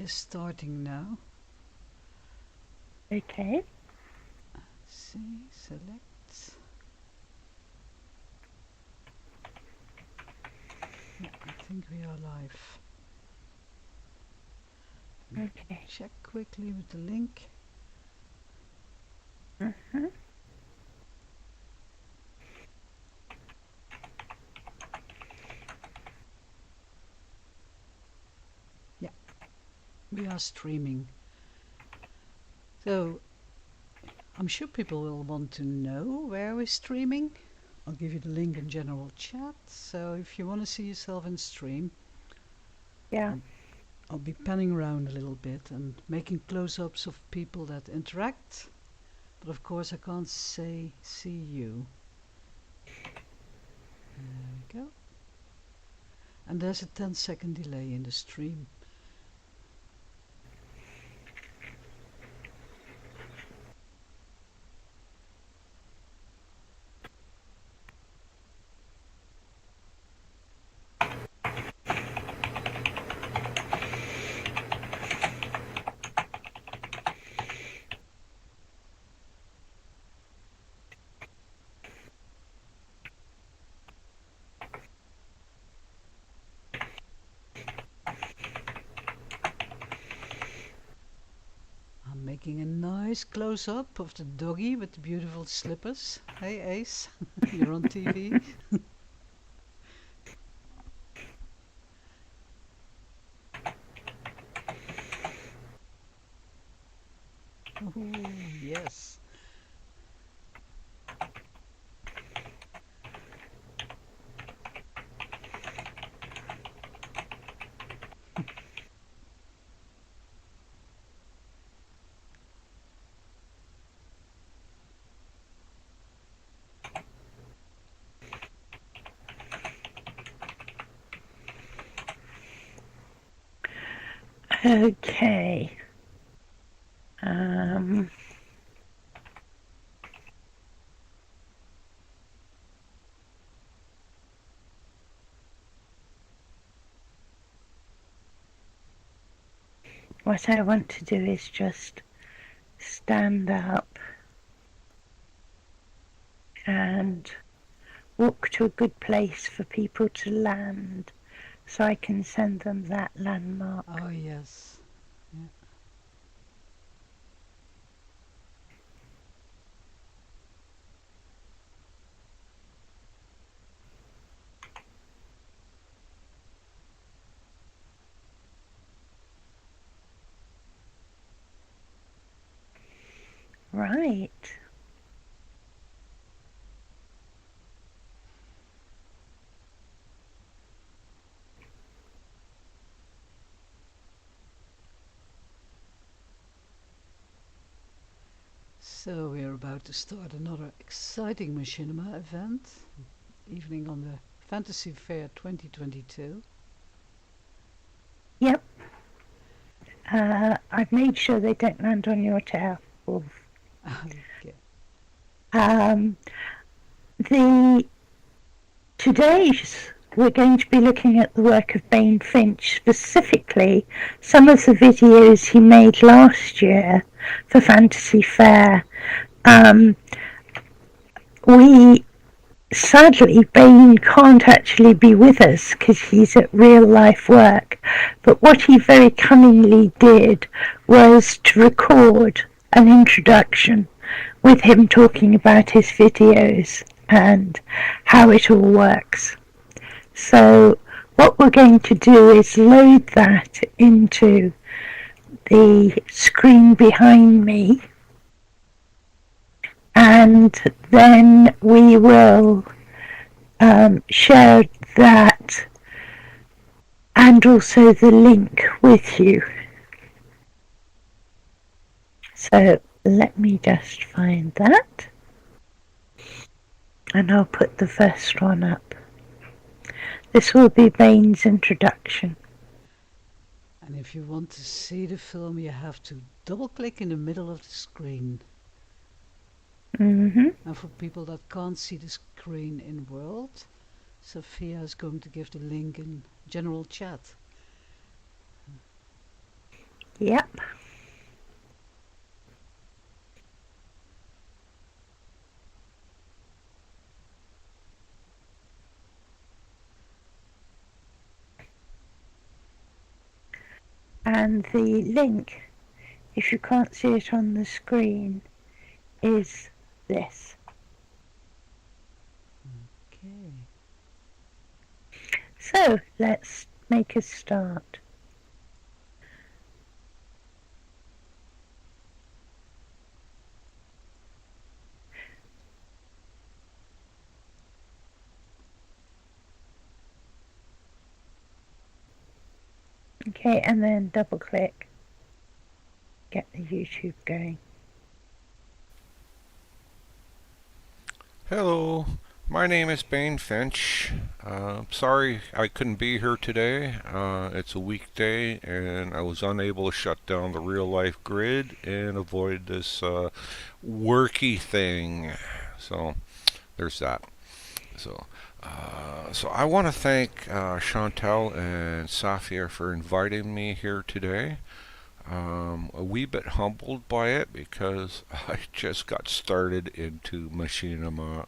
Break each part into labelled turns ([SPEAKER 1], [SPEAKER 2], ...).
[SPEAKER 1] is starting now.
[SPEAKER 2] Okay.
[SPEAKER 1] See, select. Yeah, I think we are live.
[SPEAKER 2] Okay.
[SPEAKER 1] Check quickly with the link.
[SPEAKER 2] Mm-hmm.
[SPEAKER 1] Yeah, we are streaming. So, I'm sure people will want to know where we're streaming. I'll give you the link in general chat. So if you want to see yourself in stream,
[SPEAKER 2] Yeah.
[SPEAKER 1] I'll be panning around a little bit and making close-ups of people that interact. But of course I can't say see you. There we go. And there's a 10-second delay in the stream. I'm making a nice close-up of the doggy with the beautiful slippers. Hey Ace, you're on TV. Oh, yes.
[SPEAKER 2] Okay. What I want to do is just stand up and walk to a good place for people to land so I can send them that landmark.
[SPEAKER 1] Oh, yes. Yeah.
[SPEAKER 2] Right.
[SPEAKER 1] So we're about to start another exciting machinima event, evening on the Fantasy Faire 2022.
[SPEAKER 2] Yep. I've made sure they don't land on your tail, Wolf.
[SPEAKER 1] Okay.
[SPEAKER 2] Today's we're going to be looking at the work of Bain Finch, specifically some of the videos he made last year for Fantasy Faire. We sadly, Bain can't actually be with us because he's at real life work, but what he very cunningly did was to record an introduction with him talking about his videos and how it all works. So what we're going to do is load that into the screen behind me, and then we will share that and also the link with you. So let me just find that, and I'll put the first one up. This will be Bain's introduction.
[SPEAKER 1] And if you want to see the film, you have to double click in the middle of the screen.
[SPEAKER 2] Mm-hmm.
[SPEAKER 1] And for people that can't see the screen in World, Saffia is going to give the link in general chat.
[SPEAKER 2] Yep. And the link, if you can't see it on the screen, is this.
[SPEAKER 1] Okay.
[SPEAKER 2] So let's make a start. Okay, and then double click, get the YouTube going.
[SPEAKER 3] Hello, my name is Bain Finch. Sorry I couldn't be here today. It's a weekday and I was unable to shut down the real life grid and avoid this worky thing. So there's that. So I want to thank Chantal and Saffia for inviting me here today. A wee bit humbled by it because I just got started into machinima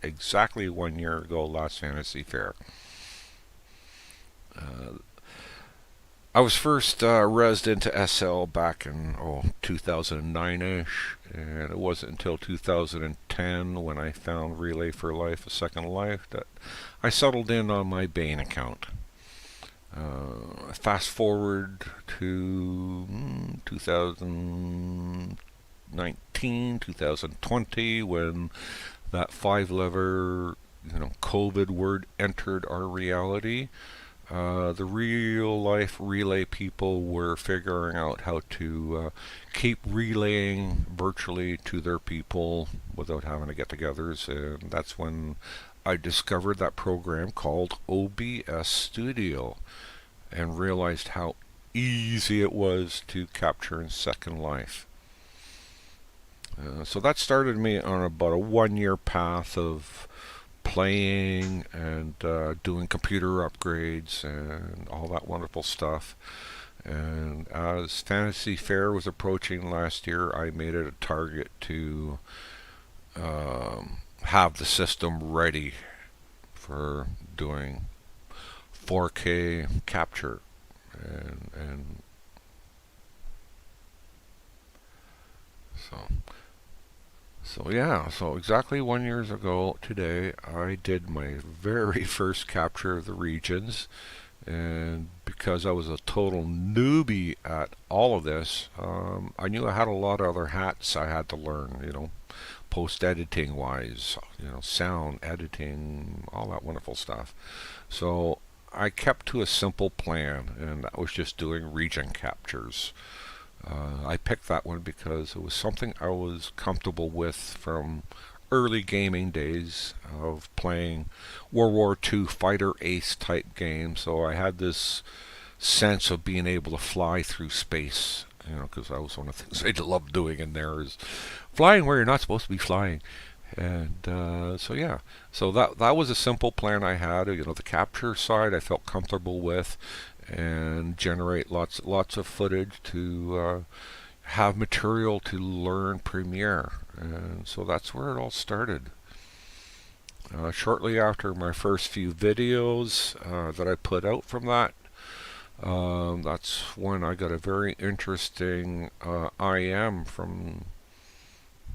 [SPEAKER 3] exactly 1 year ago last Fantasy Faire. I was first rezzed into SL back in 2009-ish, and it wasn't until 2010 when I found Relay for Life, A Second Life, that I settled in on my Bain account. Fast forward to 2019, 2020, when that five-letter, COVID word entered our reality. The real-life relay people were figuring out how to keep relaying virtually to their people without having to get-togethers, and that's when I discovered that program called OBS Studio and realized how easy it was to capture in Second Life. So that started me on about a 1 year path of playing and doing computer upgrades and all that wonderful stuff. And as Fantasy Faire was approaching last year, I made it a target to have the system ready for doing 4K capture, and so exactly 1 year ago today I did my very first capture of the regions, and because I was a total newbie at all of this, I knew I had a lot of other hats I had to learn, post-editing wise, sound editing, all that wonderful stuff. So I kept to a simple plan, and that was just doing region captures. I picked that one because it was something I was comfortable with from early gaming days of playing World War II fighter ace type games. So I had this sense of being able to fly through space, because that was one of the things I loved doing in there, is flying where you're not supposed to be flying. And so that was a simple plan I had. The capture side I felt comfortable with, and generate lots of footage to have material to learn Premiere. And so that's where it all started. Shortly after my first few videos that I put out from that, that's when I got a very interesting IM from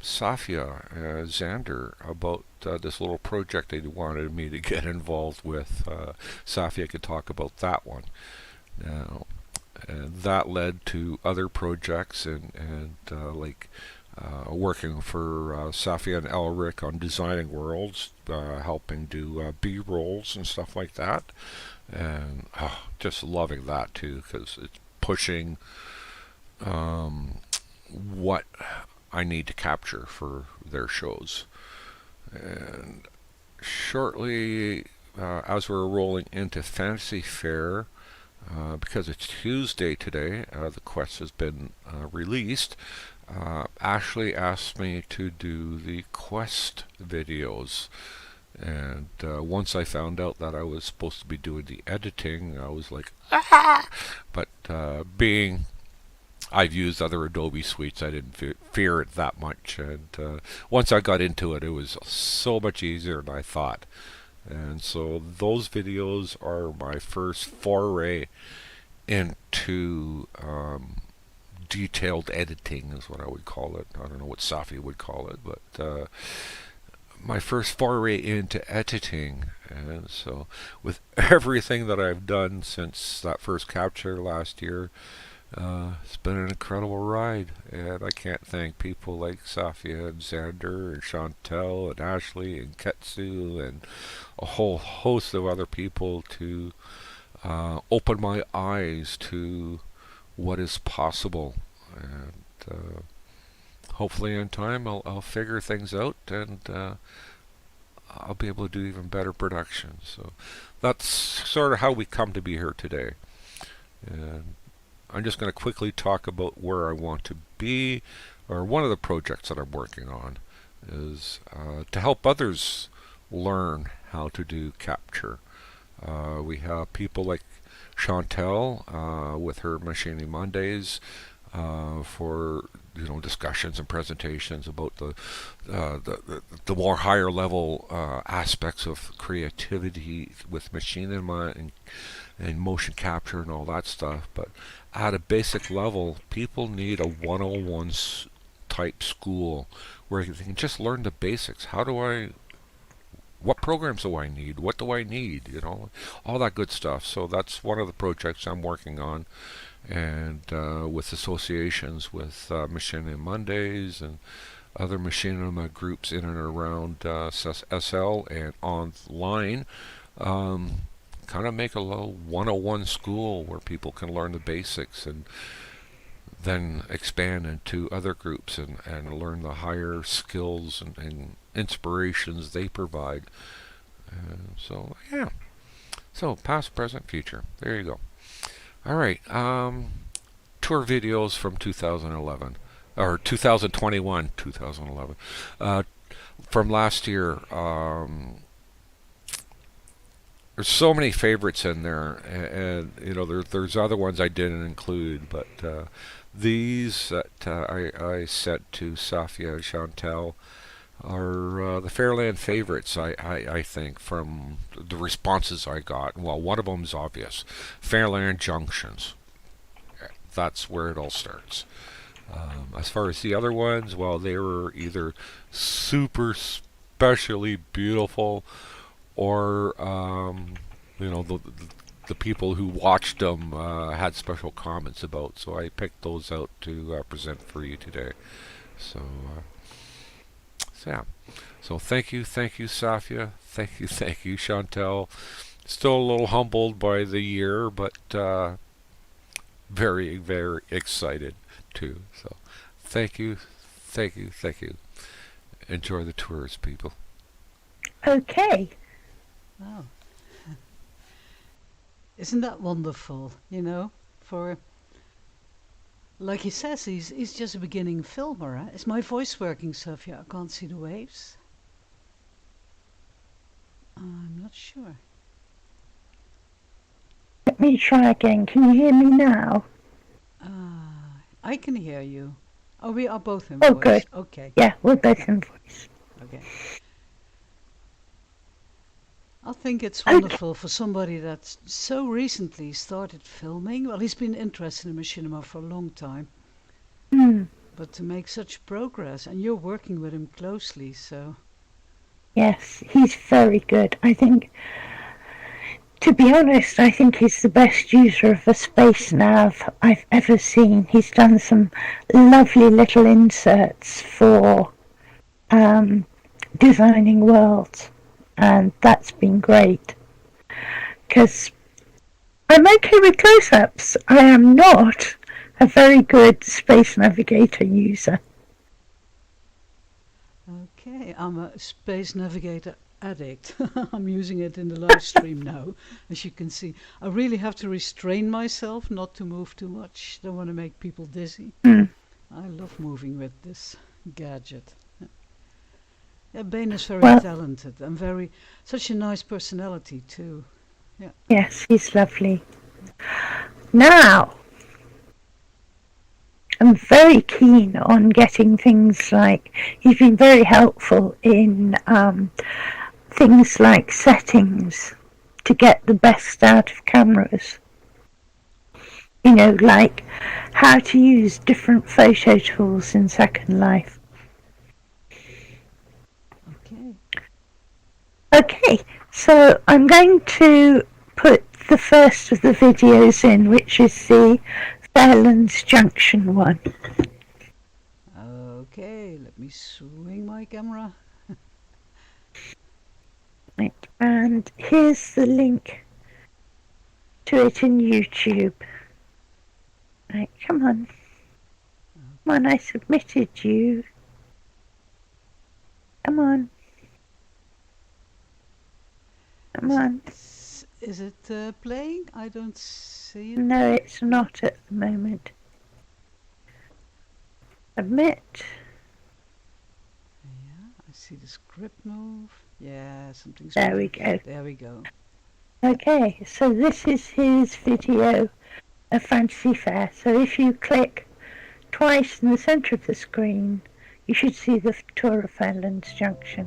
[SPEAKER 3] Saffia, Xander, about this little project they wanted me to get involved with. Saffia could talk about that one. Now, and that led to other projects, and working for Saffia and Elric on designing worlds, helping do B-rolls and stuff like that. And just loving that too, because it's pushing what I need to capture for their shows. And shortly, as we're rolling into Fantasy Faire, because it's Tuesday today, the quest has been released. Ashley asked me to do the quest videos, And once I found out that I was supposed to be doing the editing, I was like, ah! But being I've used other Adobe suites, I didn't fear it that much. And once I got into it, it was so much easier than I thought. And so those videos are my first foray into detailed editing, is what I would call it. I don't know what Saffia would call it, but my first foray into editing. And so with everything that I've done since that first capture last year, it's been an incredible ride, and I can't thank people like Saffia and Xander and Chantal and Ashley and Ketsu and a whole host of other people to open my eyes to what is possible. And hopefully in time I'll figure things out, and I'll be able to do even better production. So that's sort of how we come to be here today. And I'm just going to quickly talk about where I want to be, or one of the projects that I'm working on is to help others learn how to do capture. We have people like Chantal with her Machining Mondays for discussions and presentations about the more higher level aspects of creativity with machining and motion capture and all that stuff. But at a basic level, people need a 101 type school where they can just learn the basics. What programs do I need? What do I need? All that good stuff. So that's one of the projects I'm working on, and with associations with Machining Mondays and other machinima groups in and around SL and online. Kind of make a little 101 school where people can learn the basics and then expand into other groups and learn the higher skills and inspirations they provide. So yeah, so past, present, future. There you go. All right, tour videos from 2011 or 2021, 2011. From last year. There's so many favorites in there, and there's other ones I didn't include, but these that I sent to Saffia and Chantal are the Faireland favorites, I think, from the responses I got. Well, one of them is obvious. Faireland Junctions. That's where it all starts. As far as the other ones, well, they were either super specially beautiful, or the people who watched them had special comments about. So I picked those out to present for you today. So yeah. So thank you, Saffia. Thank you, Chantal. Still a little humbled by the year, but very, very excited too. So thank you. Enjoy the tours, people.
[SPEAKER 2] Okay.
[SPEAKER 1] Wow. Isn't that wonderful? For like he says, he's just a beginning filmer. Huh? Is my voice working, Saffia? I can't see the waves. I'm not sure.
[SPEAKER 2] Let me try again. Can you hear me now?
[SPEAKER 1] I can hear you. Oh, we are both in
[SPEAKER 2] Oh,
[SPEAKER 1] voice.
[SPEAKER 2] good.
[SPEAKER 1] Okay.
[SPEAKER 2] Yeah, we're both in voice.
[SPEAKER 1] Okay. I think it's wonderful for somebody that's so recently started filming. Well, he's been interested in machinima for a long time. But to make such progress, and you're working with him closely, so...
[SPEAKER 2] Yes, he's very good. I think, to be honest, I think he's the best user of a space nav I've ever seen. He's done some lovely little inserts for designing worlds, and that's been great. Because I'm okay with close-ups. I am not a very good Space Navigator user.
[SPEAKER 1] Okay, I'm a Space Navigator addict. I'm using it in the live stream now, as you can see. I really have to restrain myself not to move too much. Don't want to make people dizzy. I love moving with this gadget. Yeah, Bain is very
[SPEAKER 2] Well,
[SPEAKER 1] talented and such a nice personality too. Yeah.
[SPEAKER 2] yes, he's lovely. Now, I'm very keen on getting things like, he's been very helpful in things like settings to get the best out of cameras. You know, like how to use different photo tools in Second Life.
[SPEAKER 1] Okay.
[SPEAKER 2] Okay, so I'm going to put the first of the videos in, which is the Faireland's Junction one.
[SPEAKER 1] Okay, let me swing my camera.
[SPEAKER 2] Right, and here's the link to it in YouTube. Right, come on. Come on, I submitted you. Come on. Come on.
[SPEAKER 1] Is it playing? I don't see it.
[SPEAKER 2] No, it's not at the moment. Admit.
[SPEAKER 1] Yeah, I see the script move. Yeah, something's
[SPEAKER 2] There
[SPEAKER 1] moving.
[SPEAKER 2] we go.
[SPEAKER 1] There we go.
[SPEAKER 2] Okay, so this is his video of Fantasy Faire. So if you click twice in the centre of the screen, you should see the tour of Faireland's Junction.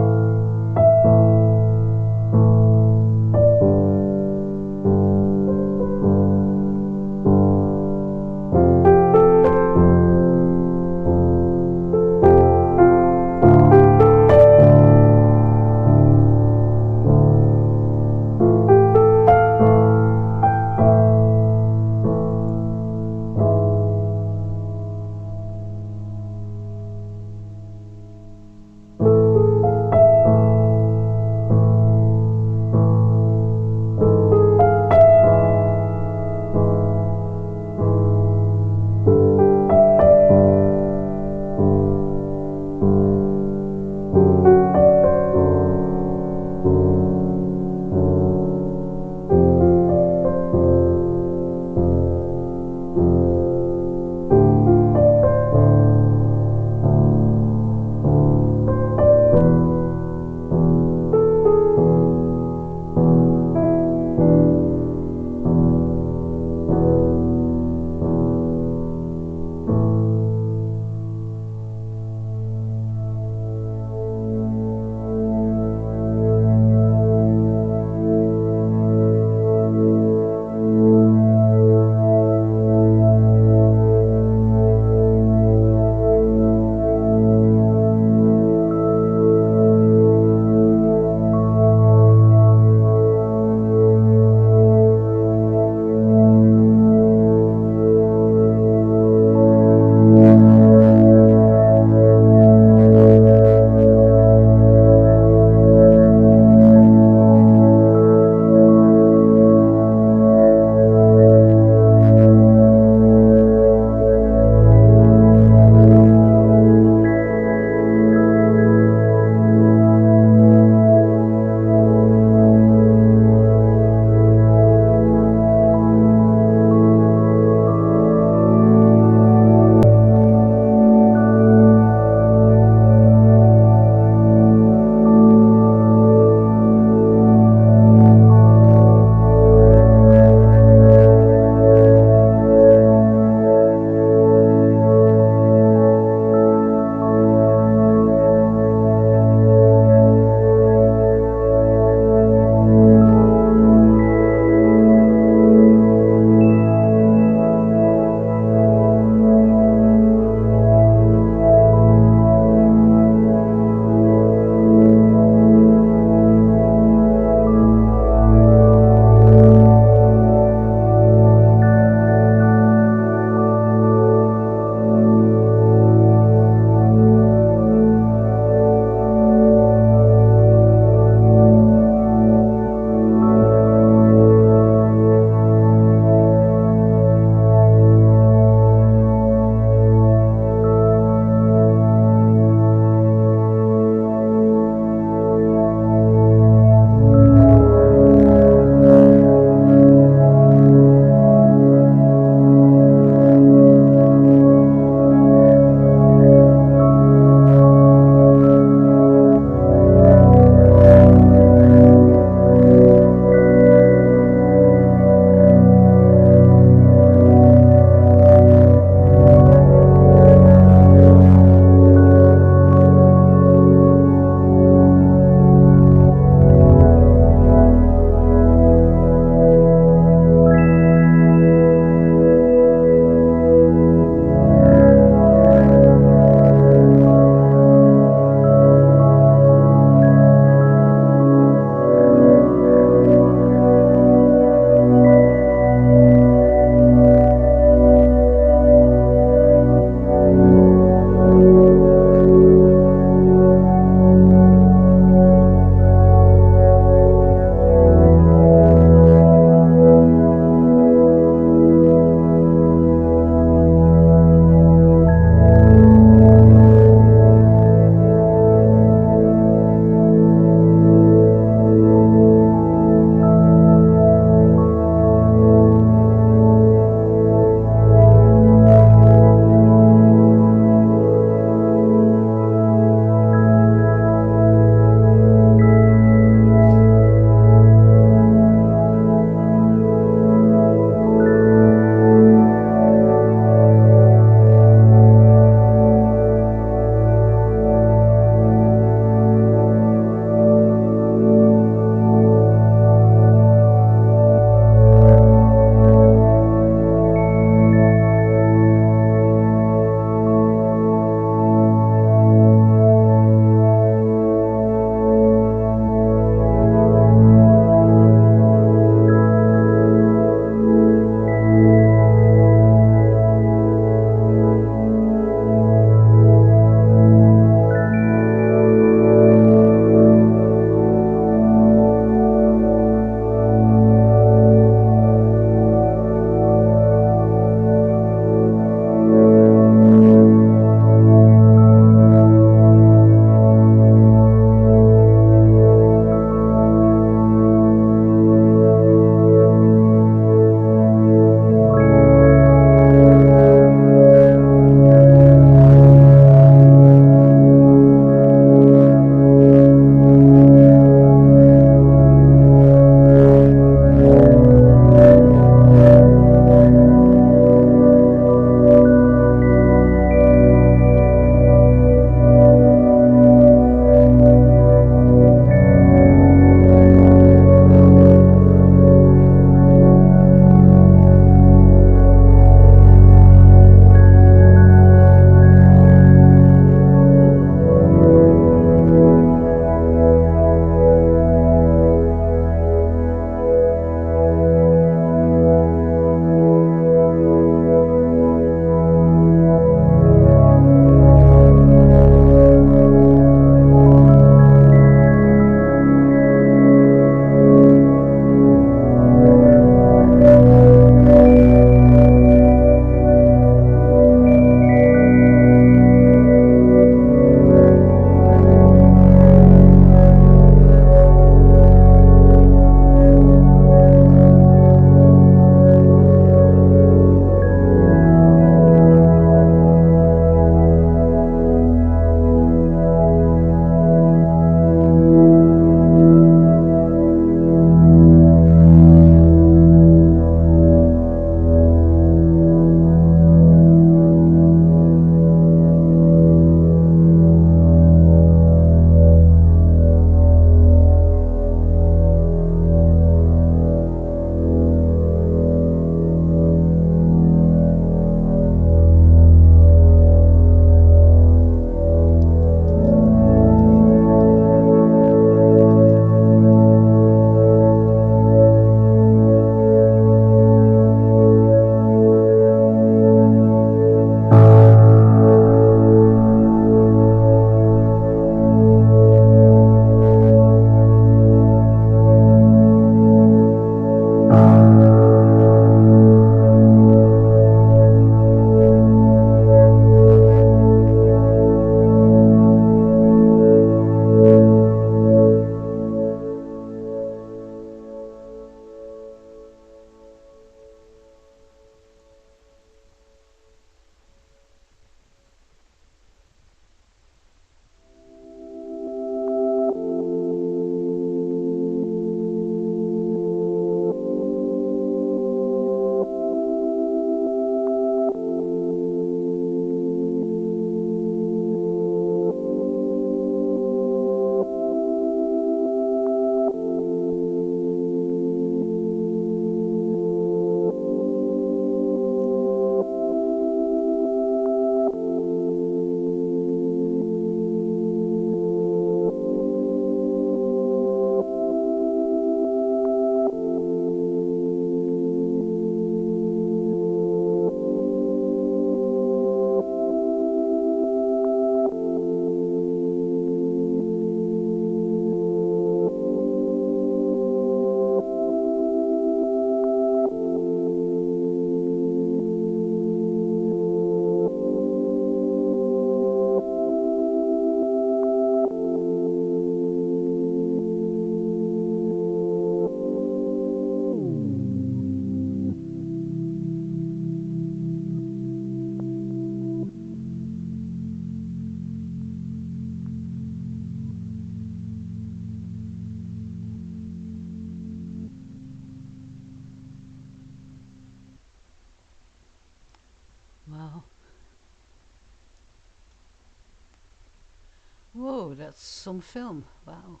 [SPEAKER 1] Whoa, that's some film. Wow.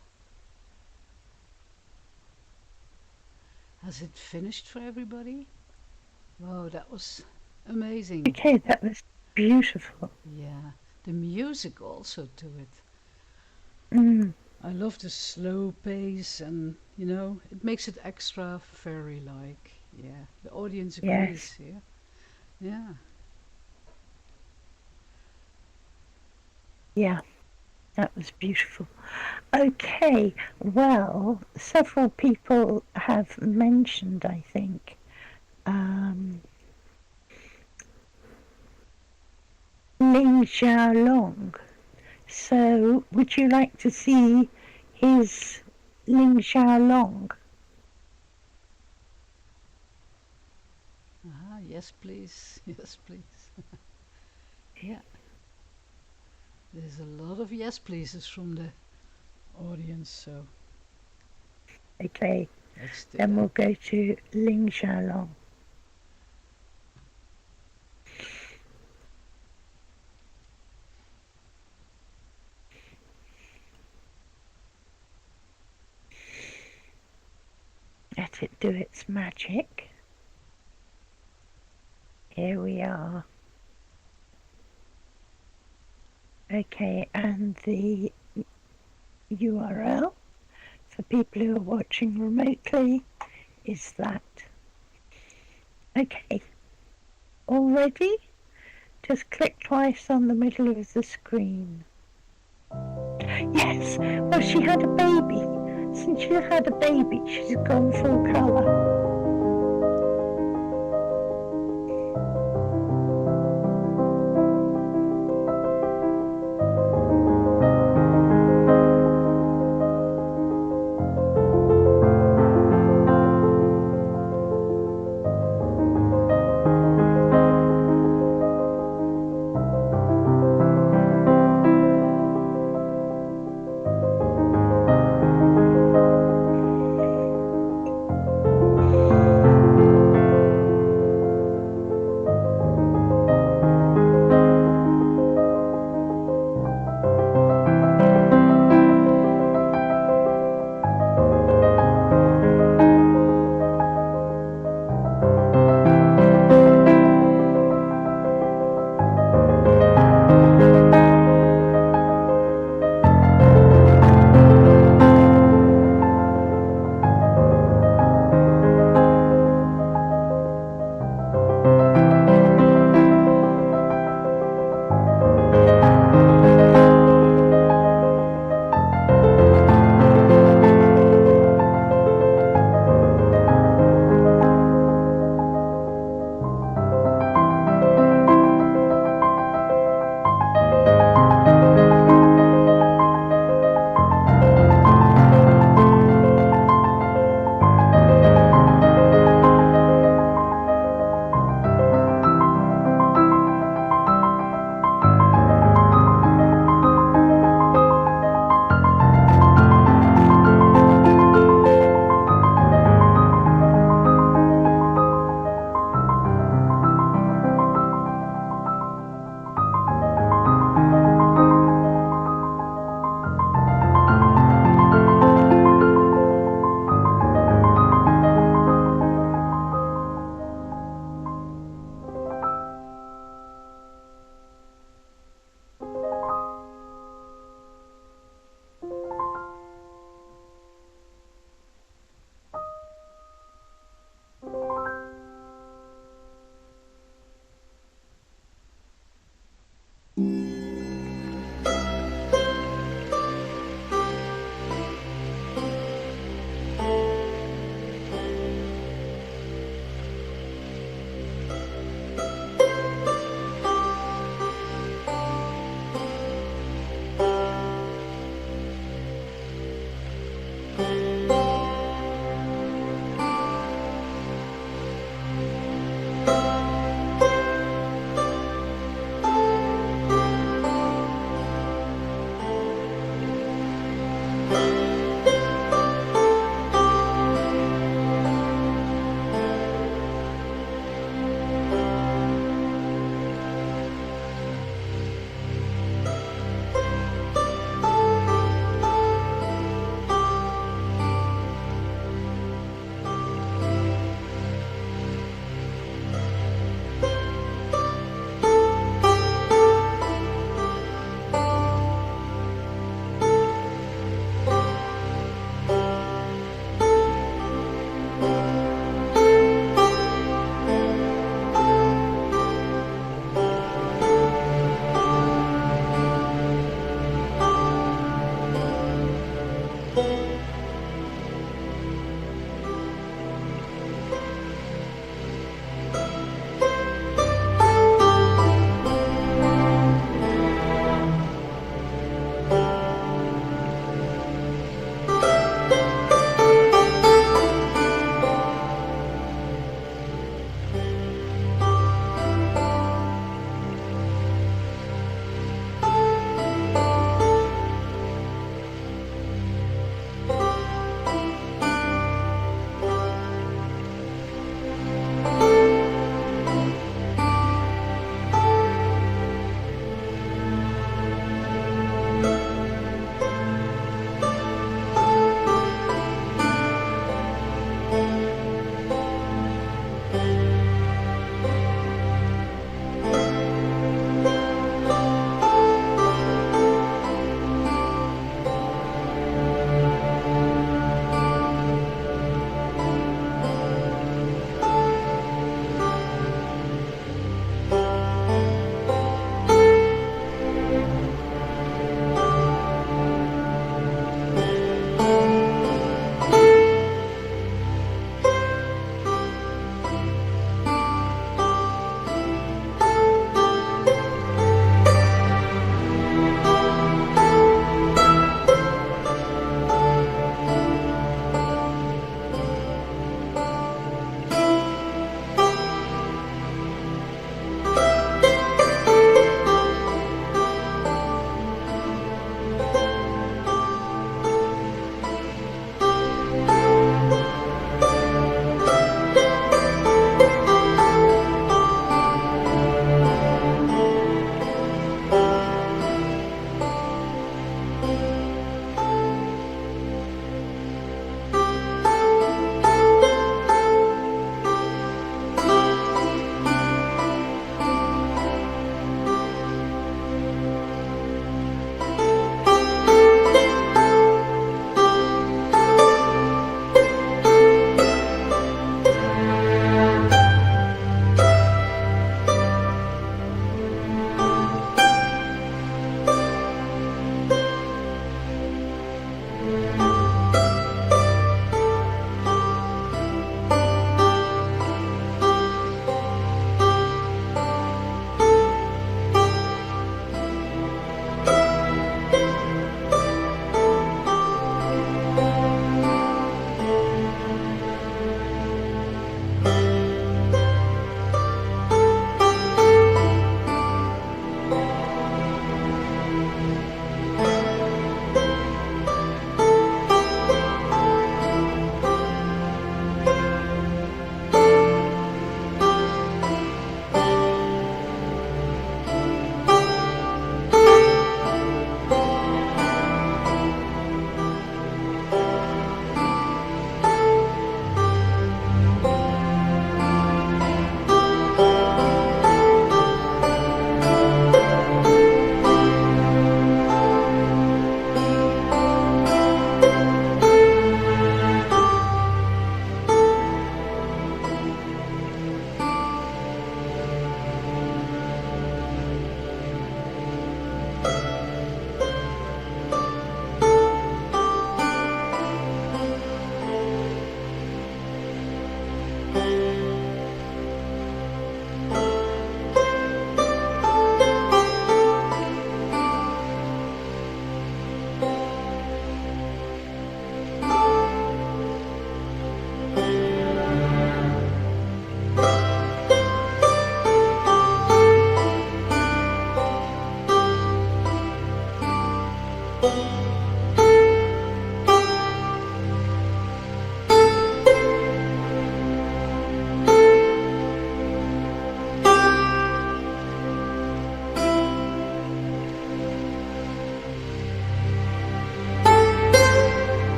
[SPEAKER 1] Has it finished for everybody? Whoa, that was amazing.
[SPEAKER 2] Okay, that was beautiful.
[SPEAKER 1] Yeah, the music also to it.
[SPEAKER 2] Mm,
[SPEAKER 1] I love the slow pace, and it makes it extra fairy-like. Yeah, the audience
[SPEAKER 2] yes,
[SPEAKER 1] agrees here. Yeah.
[SPEAKER 2] yeah, that was beautiful. Okay, well, several people have mentioned, I think, um, Ling Xiao. So, would you like to see his Ling Xiao?
[SPEAKER 1] Yes, please. Yes, please. Yeah. There's a lot of yes, pleases from the audience, so
[SPEAKER 2] Okay,
[SPEAKER 1] let's do
[SPEAKER 2] then
[SPEAKER 1] that.
[SPEAKER 2] we'll go to Ling Xiao. Let it do its magic. Here we are. Okay, and the URL for people who are watching remotely is that. Okay, all ready? Just click twice on the middle of the screen. Yes, well, she had a baby. Since she had a baby, she's gone full colour.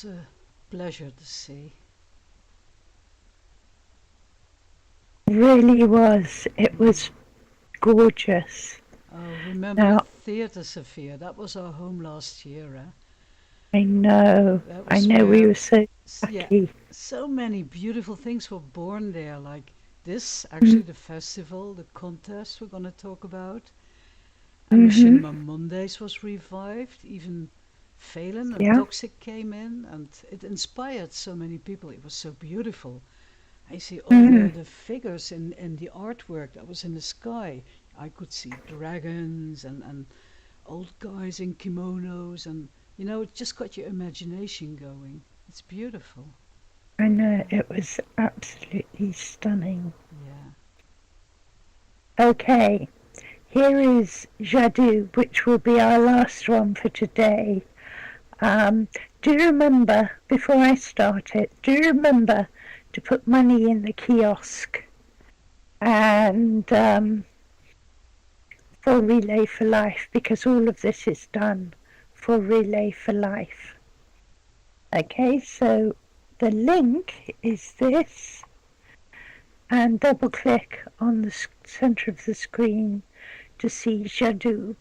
[SPEAKER 1] was a pleasure to see.
[SPEAKER 2] Really was. It was gorgeous.
[SPEAKER 1] Oh, remember
[SPEAKER 2] Now,
[SPEAKER 1] at Theatre Saffia? That was our home last year. That
[SPEAKER 2] I
[SPEAKER 1] was
[SPEAKER 2] know we
[SPEAKER 1] where,
[SPEAKER 2] were so
[SPEAKER 1] yeah,
[SPEAKER 2] lucky.
[SPEAKER 1] so many beautiful things were born there. Like this, actually,
[SPEAKER 2] Mm,
[SPEAKER 1] the festival, the contest we're going to talk about. And
[SPEAKER 2] mm-hmm.
[SPEAKER 1] Machinima Mondays was revived. Even Phelan and
[SPEAKER 2] Yeah.
[SPEAKER 1] Toxic came in, and it inspired so many people. It was so beautiful. I see all
[SPEAKER 2] Mm,
[SPEAKER 1] the figures in the artwork that was in the sky. I could see dragons and old guys in kimonos, and it just got your imagination going. It's beautiful.
[SPEAKER 2] I know it was absolutely stunning.
[SPEAKER 1] Yeah.
[SPEAKER 2] Okay, here is Jadoo, which will be our last one for today. Um, do you remember, before I start it, do you remember to put money in the kiosk and for Relay for Life, because all of this is done for Relay for Life. Okay, so the link is this, and double click on the center of the screen to see Jadoob.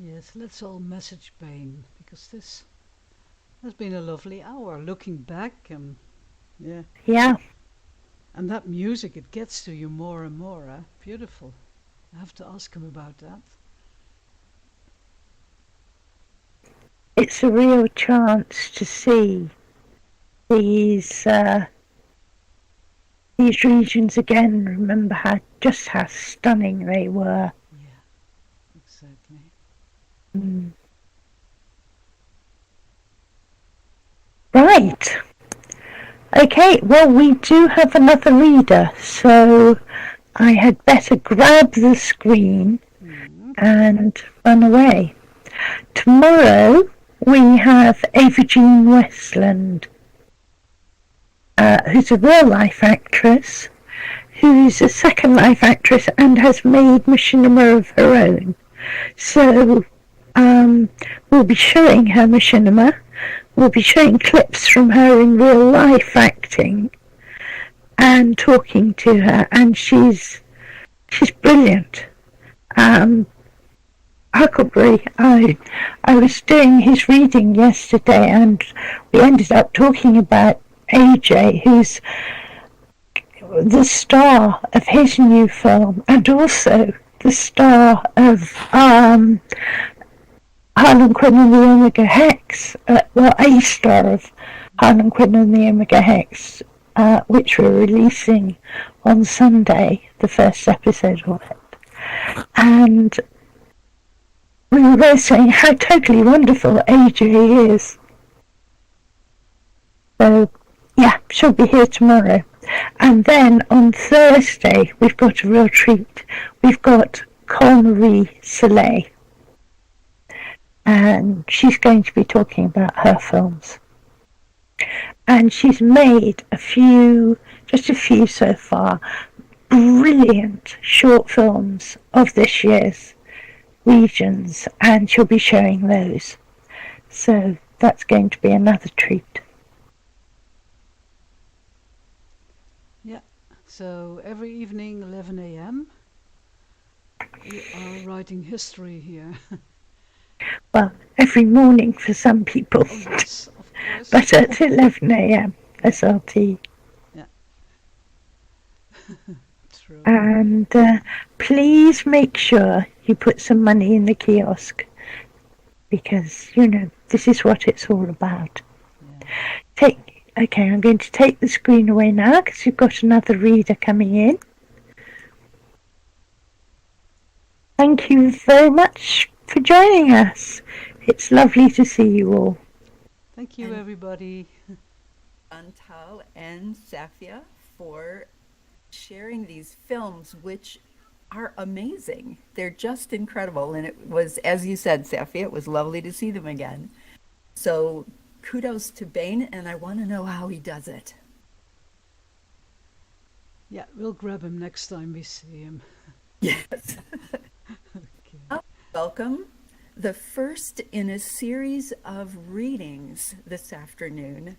[SPEAKER 1] Yes, let's all message Bain, because this has been a lovely hour. Looking back, and yeah,
[SPEAKER 2] Yeah,
[SPEAKER 1] and that music, it gets to you more and more. Beautiful. I have to ask him about that.
[SPEAKER 2] it's a real chance to see these these regions again. Remember how stunning they were.
[SPEAKER 1] Yeah, exactly.
[SPEAKER 2] Mm. Right. Okay, well, we do have another reader, so I had better grab the screen and run away. Tomorrow we have Ava Jean Westland, who's a real life actress, who's a second life actress and has made machinima of her own. So we'll be showing her machinima. We'll be showing clips from her in real life acting and talking to her, and she's brilliant. Huckleberry, I was doing his reading yesterday, and we ended up talking about AJ, who's the star of his new film, and also the star of Harlan Quinn and the Omega Hex, a star of Harlan Quinn and the Omega Hex, which we're releasing on Sunday, the first episode of it. And we were both saying how totally wonderful AJ is. So, yeah, she'll be here tomorrow. And then on Thursday, we've got a real treat. We've got Marie Soleil, and she's going to be talking about her films. And she's made just a few so far, brilliant short films of this year's regions, and she'll be showing those. So that's going to be another treat.
[SPEAKER 1] Yeah, so every evening, 11 a.m., we are writing history here.
[SPEAKER 2] Well, every morning for some people.
[SPEAKER 1] Oh, yes, of course.
[SPEAKER 2] But at 11 a.m. SLT.
[SPEAKER 1] Yeah. True.
[SPEAKER 2] And please make sure you put some money in the kiosk, because, this is what it's all about.
[SPEAKER 1] Yeah.
[SPEAKER 2] Okay, I'm going to take the screen away now because we've got another reader coming in. Thank you very much for joining us. It's lovely to see you all.
[SPEAKER 1] Thank you, everybody.
[SPEAKER 4] Chantal and Saffia for sharing these films, which are amazing. They're just incredible. And it was, as you said, Saffia, it was lovely to see them again. So kudos to Bain, and I want to know how he does it.
[SPEAKER 1] Yeah, we'll grab him next time we see him.
[SPEAKER 4] Yes.
[SPEAKER 1] Okay.
[SPEAKER 4] Welcome. The first in a series of readings this afternoon